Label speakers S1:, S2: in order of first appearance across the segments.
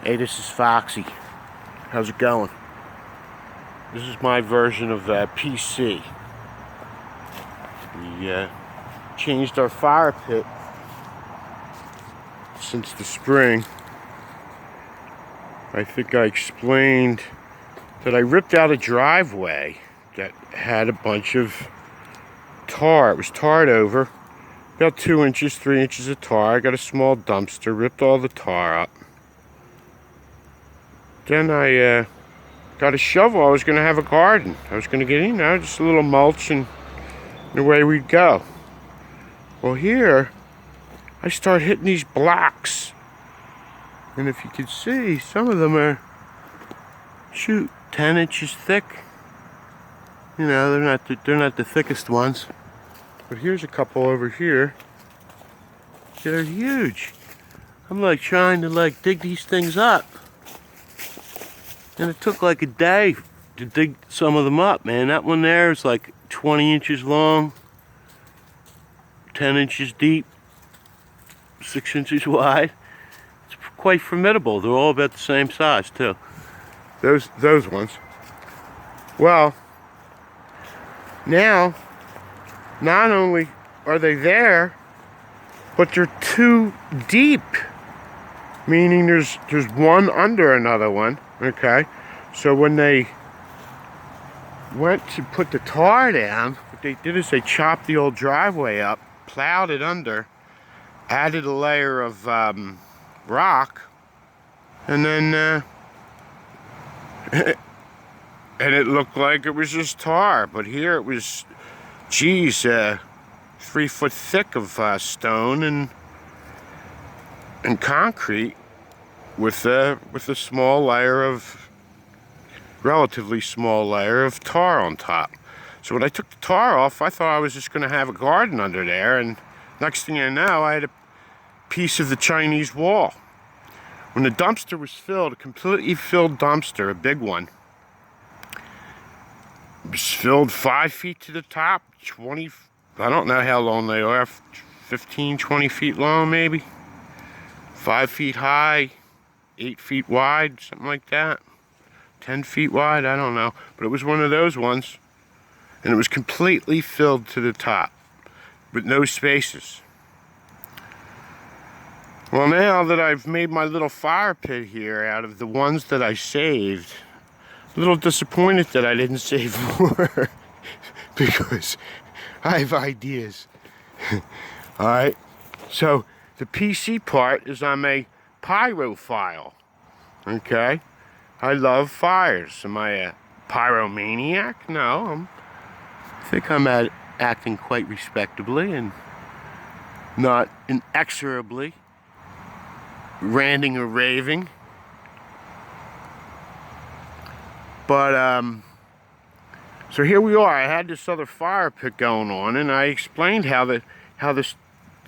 S1: Hey, this is Foxy. How's it going? This is my version of PC. We changed our fire pit since the spring. I think I explained that I ripped out a driveway that had a bunch of tar. It was tarred over. About 2 inches, 3 inches of tar. I got a small dumpster, ripped all the tar up. Then I got a shovel. I was going to have a garden. I was going to get, just a little mulch and away we'd go. Well, here, I start hitting these blocks. And if you can see, some of them are, 10 inches thick. They're not the thickest ones. But here's a couple over here. They're huge. I'm like trying to dig these things up. And it took like a day to dig some of them up, man. That one there is like 20 inches long, 10 inches deep, 6 inches wide. It's quite formidable. They're all about the same size too. Those ones. Well, now, not only are they there, but they're too deep. Meaning there's one under another one. Okay, so when they went to put the tar down, what they did is they chopped the old driveway up, plowed it under, added a layer of rock, and then and it looked like it was just tar. But here it was, 3 foot thick of stone and concrete. With a relatively small layer of tar on top. So when I took the tar off, I thought I was just going to have a garden under there, and next thing I know, I had a piece of the Chinese wall. When the dumpster was filled, a completely filled dumpster, a big one, it was filled 5 feet to the top, 20, I don't know how long they are, 15, 20 feet long maybe, 5 feet high, 8 feet wide, something like that. 10 feet wide, I don't know. But it was one of those ones. And it was completely filled to the top. With no spaces. Well, now that I've made my little fire pit here out of the ones that I saved, a little disappointed that I didn't save more. Because I have ideas. Alright. So, the PC part is I'm a pyrophile. Okay, I love fires. Am I a pyromaniac? No, I think I'm acting quite respectably and not inexorably ranting or raving. But so here we are. I had this other fire pit going on, and I explained how the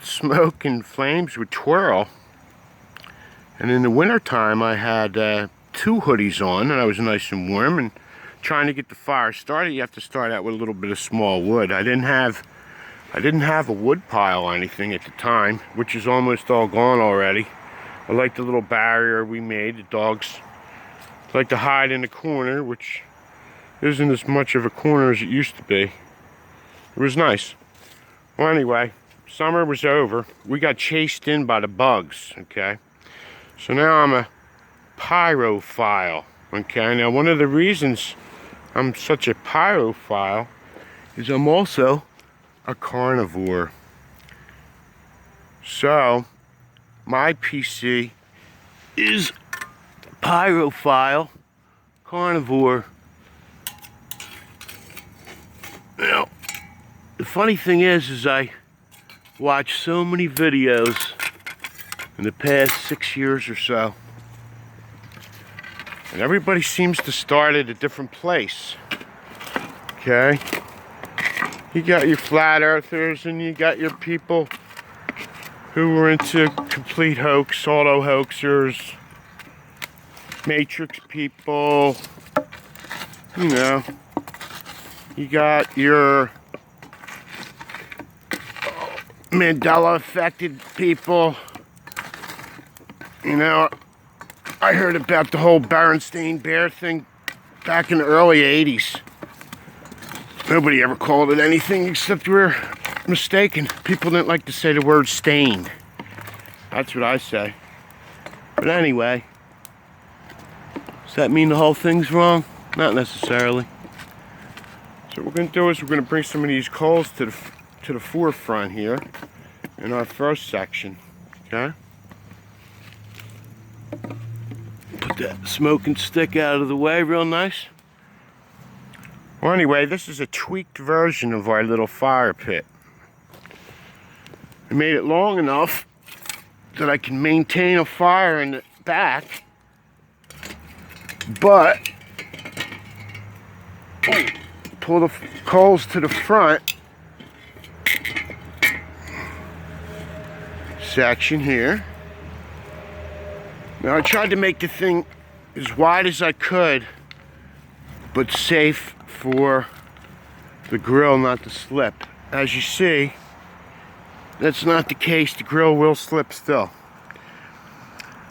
S1: smoke and flames would twirl. And in the wintertime, I had 2 hoodies on, and I was nice and warm. And trying to get the fire started, you have to start out with a little bit of small wood. I didn't have a wood pile or anything at the time, which is almost all gone already. I like the little barrier we made. The dogs like to hide in the corner, which isn't as much of a corner as it used to be. It was nice. Well, anyway, summer was over. We got chased in by the bugs, okay? So now I'm a pyrophile, okay? Now one of the reasons I'm such a pyrophile is I'm also a carnivore. So, my PC is pyrophile, carnivore. Now, the funny thing is I watch so many videos in the past 6 years or so. And everybody seems to start at a different place. Okay? You got your flat earthers and you got your people who were into complete hoax, auto hoaxers, matrix people. You got your Mandela affected people. I heard about the whole Berenstain Bear thing back in the early 80s. Nobody ever called it anything except we were mistaken. People didn't like to say the word stain. That's what I say. But anyway, does that mean the whole thing's wrong? Not necessarily. So what we're going to do is we're going to bring some of these coals to the forefront here in our first section. Okay? Put that smoking stick out of the way real nice. Well, anyway, this is a tweaked version of our little fire pit. I made it long enough that I can maintain a fire in the back, but pull the coals to the front section here. Now I tried to make the thing as wide as I could, but safe for the grill not to slip. As you see, that's not the case. The grill will slip still.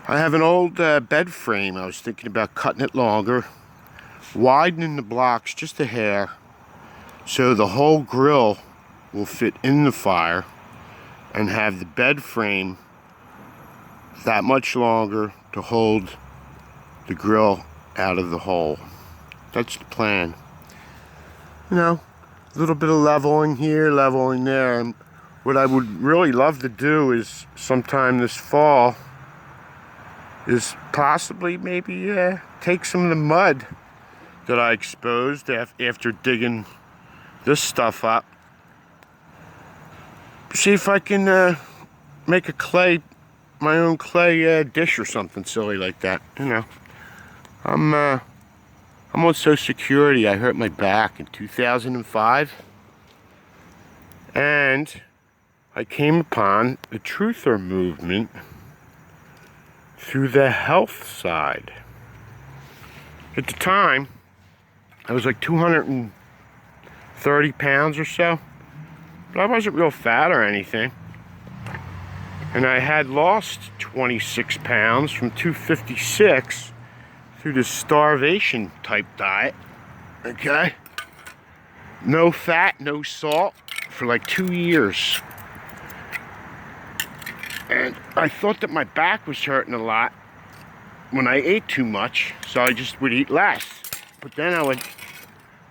S1: I have an old bed frame. I was thinking about cutting it longer, widening the blocks just a hair, so the whole grill will fit in the fire, and have the bed frame that much longer to hold the grill out of the hole. That's the plan. You know, a little bit of leveling here, leveling there. And what I would really love to do is sometime this fall is possibly maybe take some of the mud that I exposed after digging this stuff up. See if I can make my own clay dish or something silly like that. You know, I'm on Social Security. I hurt my back in 2005, and I came upon the truther movement through the health side. At the time, I was like 230 pounds or so, but I wasn't real fat or anything. And I had lost 26 pounds from 256 through this starvation type diet. Okay? No fat, no salt for like 2 years. And I thought that my back was hurting a lot when I ate too much, so I just would eat less. But then I would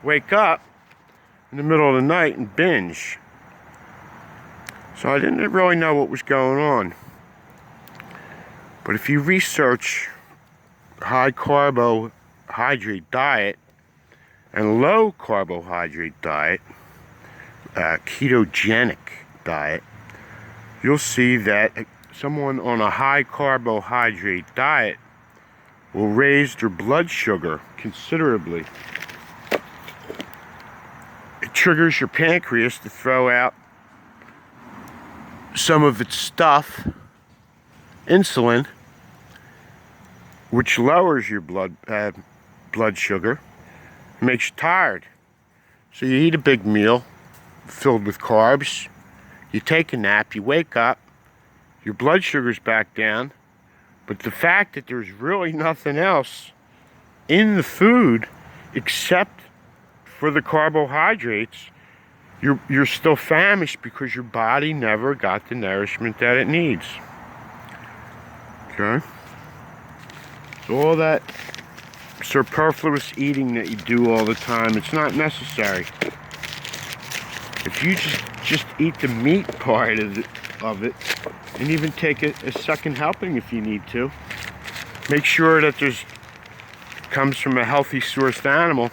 S1: wake up in the middle of the night and binge. So I didn't really know what was going on. But if you research high carbohydrate diet and low carbohydrate diet, ketogenic diet, you'll see that someone on a high carbohydrate diet will raise their blood sugar considerably. It triggers your pancreas to throw out some of its stuff, insulin, which lowers your blood sugar, makes you tired. So you eat a big meal filled with carbs, you take a nap, you wake up, your blood sugar's back down, but the fact that there's really nothing else in the food except for the carbohydrates, you're still famished because your body never got the nourishment that it needs. Okay? So all that superfluous eating that you do all the time, it's not necessary. If you just eat the meat part of it, and even take a second helping if you need to, make sure that comes from a healthy sourced animal.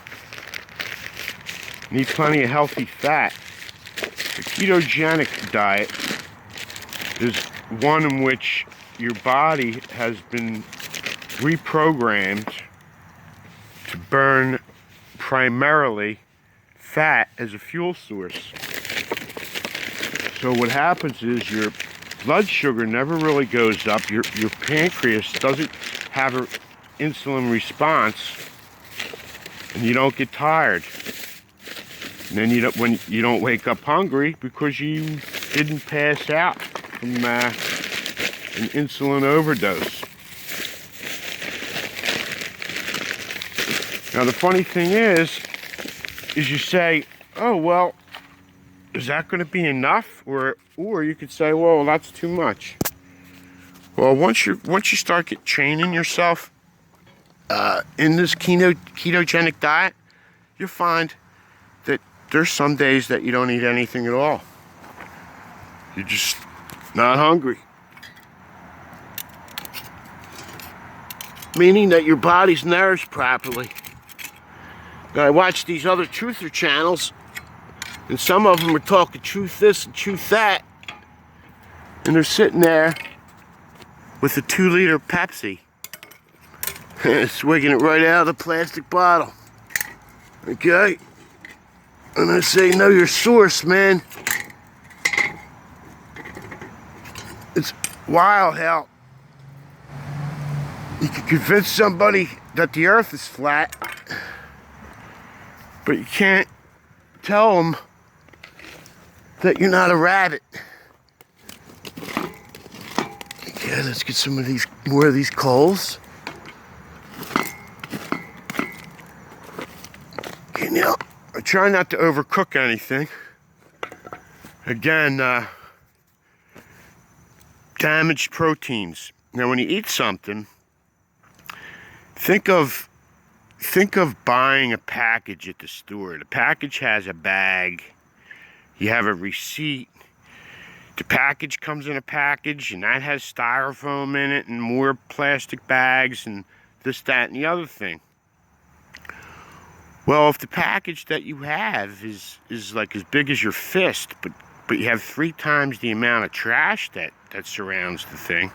S1: Need plenty of healthy fat. The ketogenic diet is one in which your body has been reprogrammed to burn primarily fat as a fuel source. So what happens is your blood sugar never really goes up. Your pancreas doesn't have an insulin response, and you don't get tired. And then you don't wake up hungry because you didn't pass out from an insulin overdose. Now the funny thing is you say, oh, well, is that going to be enough? Or you could say, well, that's too much. Well, once you start training yourself in this ketogenic diet, you'll find that there's some days that you don't eat anything at all. You're just not hungry. Meaning that your body's nourished properly. Now, I watch these other truther channels, and some of them are talking truth this and truth that, and they're sitting there with a 2-liter Pepsi, swigging it right out of the plastic bottle. Okay? And I say, know your source, man. It's wild how you can convince somebody that the earth is flat, but you can't tell them that you're not a rabbit. Okay, let's get some of these, more of these coals. Okay, now, I try not to overcook anything. Again, damaged proteins. Now, when you eat something, think of buying a package at the store. The package has a bag. You have a receipt. The package comes in a package, and that has styrofoam in it and more plastic bags and this, that, and the other thing. Well, if the package that you have is like as big as your fist, but you have 3 times the amount of trash that surrounds the thing,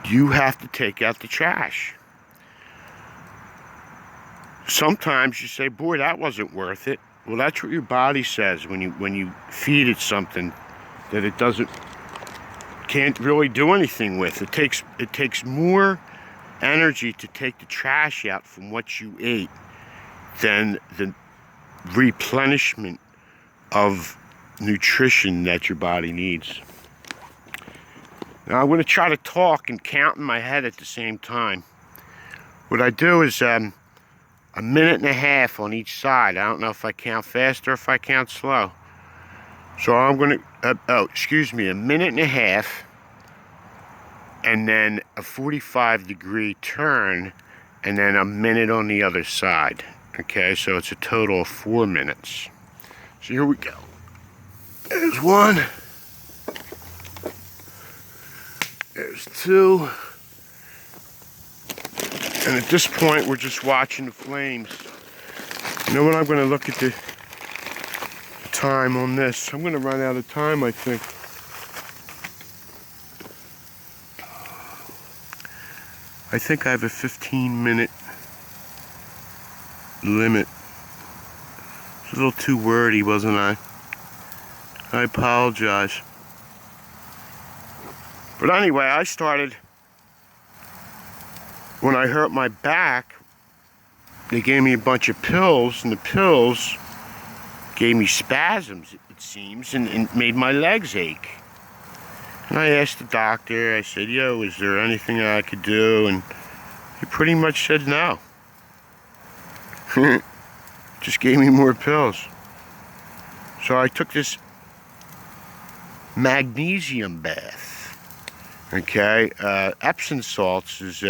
S1: you have to take out the trash. Sometimes you say, boy, that wasn't worth it. Well, that's what your body says when you feed it something that it can't really do anything with. It takes more energy to take the trash out from what you ate than the replenishment of nutrition that your body needs. Now, I'm going to try to talk and count in my head at the same time. What I do is a minute and a half on each side. I don't know if I count fast or if I count slow. So I'm going to, a minute and a half, and then a 45-degree turn, and then a minute on the other side. Okay, so it's a total of 4 minutes. So here we go. There's 1. There's 2. And at this point, we're just watching the flames. You know what? I'm going to look at the time on this. I'm going to run out of time, I think. I think I have a 15-minute limit. I was a little too wordy, wasn't I? I apologize. But anyway, I started, when I hurt my back, they gave me a bunch of pills, and the pills gave me spasms, it seems, and made my legs ache. And I asked the doctor, I said, yo, is there anything I could do? And he pretty much said no. Just gave me more pills. So I took this magnesium bath. Okay, Epsom salts is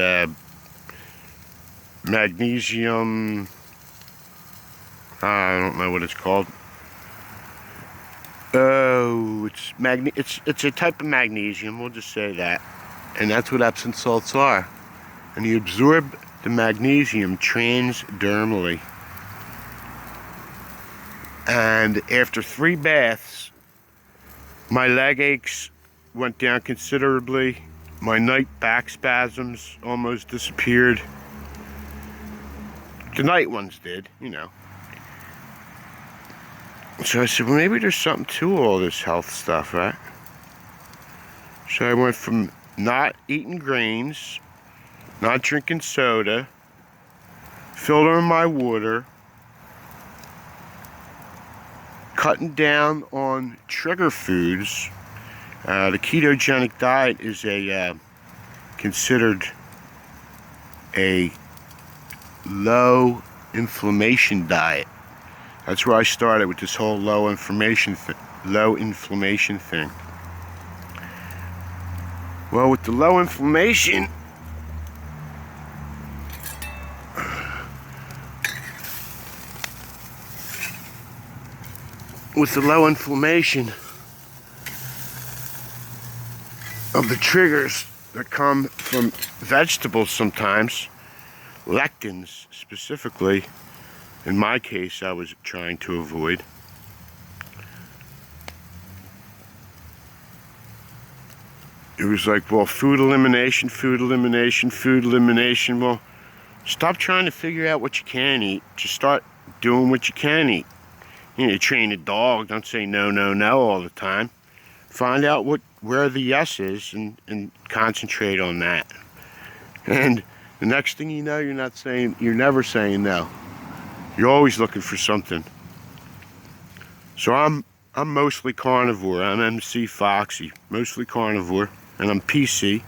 S1: magnesium, I don't know what it's called. Oh, it's a type of magnesium, we'll just say that. And that's what Epsom salts are. And you absorb the magnesium transdermally. And after 3 baths, my leg aches went down considerably. My night back spasms almost disappeared. The night ones did, you know. So I said, well, maybe there's something to all this health stuff, right? So I went from not eating grains, not drinking soda, filtering my water, cutting down on trigger foods. The ketogenic diet is considered a low inflammation diet. That's where I started with this whole low inflammation thing. Well, with the low inflammation, of the triggers that come from vegetables sometimes, lectins specifically, in my case I was trying to avoid. It was like, well, food elimination. Well, stop trying to figure out what you can eat. Just start doing what you can eat. You know, you train a dog, don't say no, no, no all the time. Find out where the yes is and concentrate on that. And the next thing you know, you're never saying no. You're always looking for something. So I'm mostly carnivore. I'm MC Foxy, mostly carnivore, and I'm PC,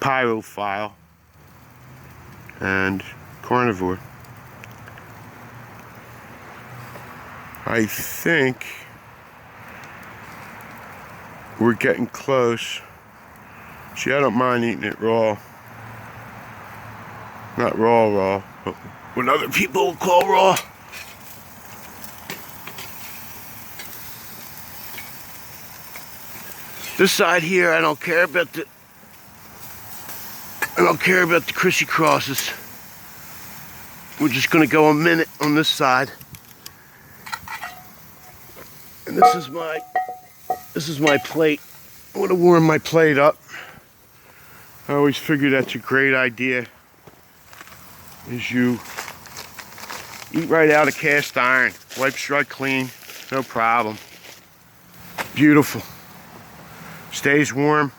S1: pyrophile, and carnivore. I think we're getting close. See, I don't mind eating it raw. Not raw, but what other people will call raw. This side here, I don't care about the crissy crosses. We're just gonna go a minute on this side. And this is my plate. I would have warmed my plate up. I always figured that's a great idea. Is you eat right out of cast iron. Wipes right clean, no problem. Beautiful. Stays warm.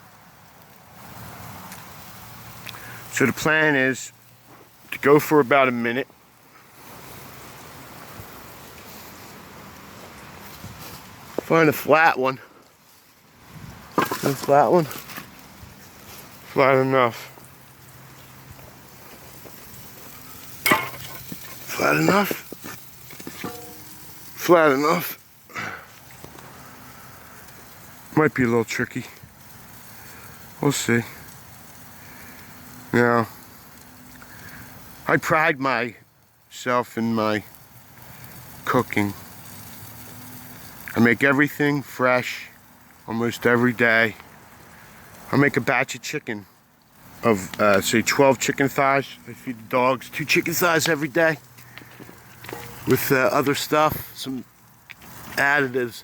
S1: So the plan is to go for about a minute. Find a flat one. Flat one. Flat enough. Flat enough. Flat enough. Might be a little tricky. We'll see. Now, I pride myself in my cooking. I make everything fresh almost every day. I make a batch of chicken of say 12 chicken thighs. I feed the dogs 2 chicken thighs every day with other stuff, some additives.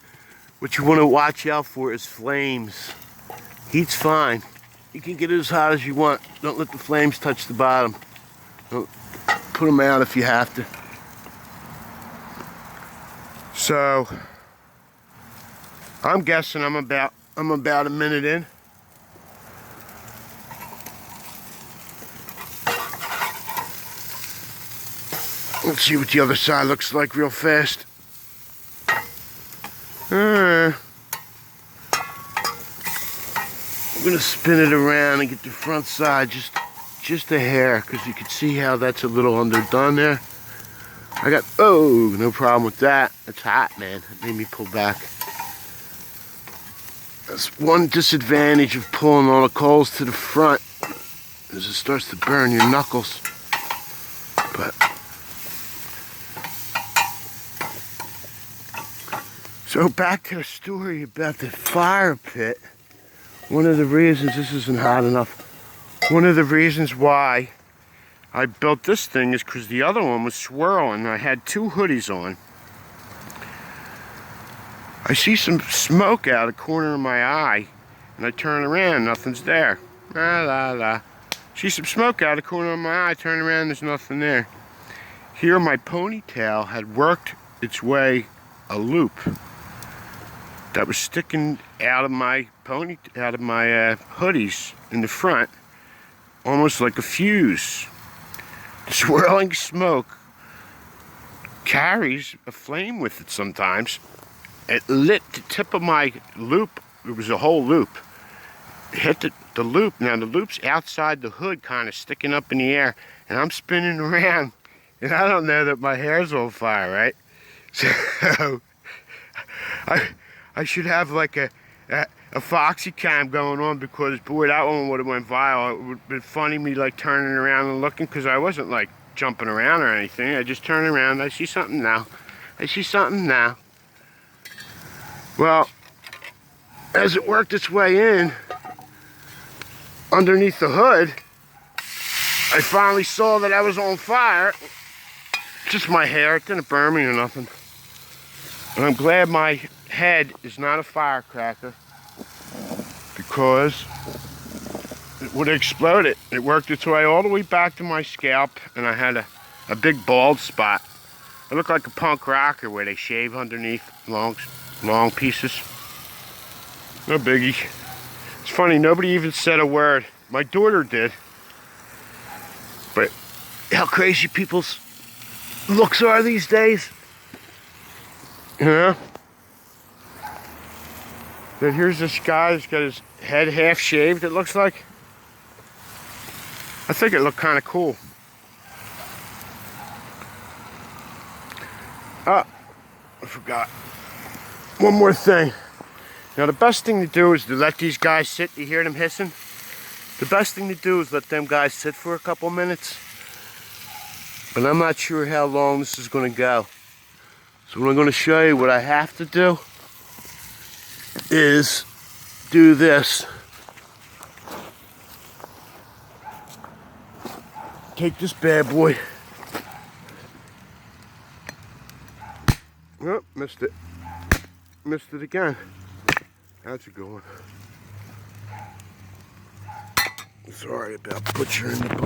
S1: What you want to watch out for is flames. Heat's fine. You can get it as hot as you want. Don't let the flames touch the bottom. Don't put them out if you have to. So I'm guessing I'm about a minute in. Let's see what the other side looks like real fast. I'm gonna spin it around and get the front side just a hair, because you can see how that's a little underdone there. Oh, no problem with that. It's hot, man. It made me pull back. That's one disadvantage of pulling all the coals to the front, is it starts to burn your knuckles. But so back to the story about the fire pit. One of the reasons this isn't hot enough, one of the reasons why I built this thing is because the other one was swirling. I had 2 hoodies on. I see some smoke out of the corner of my eye, and I turn around, nothing's there. See some smoke out of the corner of my eye, turn around, there's nothing there. Here my ponytail had worked its way a loop that was sticking out of my hoodies in the front, almost like a fuse. The swirling smoke carries a flame with it sometimes. It lit the tip of my loop. It was a whole loop. It hit the loop. Now the loop's outside the hood, kind of sticking up in the air, and I'm spinning around And I don't know that my hair's on fire, right? So I should have like a Foxy cam going on, because boy, that one would have went viral. It would have been funny me like turning around and looking, because I wasn't like jumping around or anything. I just turned around. I see something now. I see something now. Well, as it worked its way in underneath the hood, I finally saw that I was on fire. Just my hair, it didn't burn me or nothing. And I'm glad my head is not a firecracker, because it would have exploded. It worked its way all the way back to my scalp, and I had a big bald spot. I look like a punk rocker where they shave underneath long pieces. No biggie. It's funny, nobody even said a word. My daughter did. But how crazy people's looks are these days. You know? But here's this guy who's got his head half shaved, it looks like. I think it looked kind of cool. Oh, I forgot. One more thing. Now the best thing to do is to let these guys sit. You hear them hissing? The best thing to do is let them guys sit for a couple minutes. But I'm not sure how long this is going to go. So what I'm going to show you, what I have to do is do this. Take this bad boy. Oh, missed it. Missed it again. That's a good one. Sorry about butchering the butcher.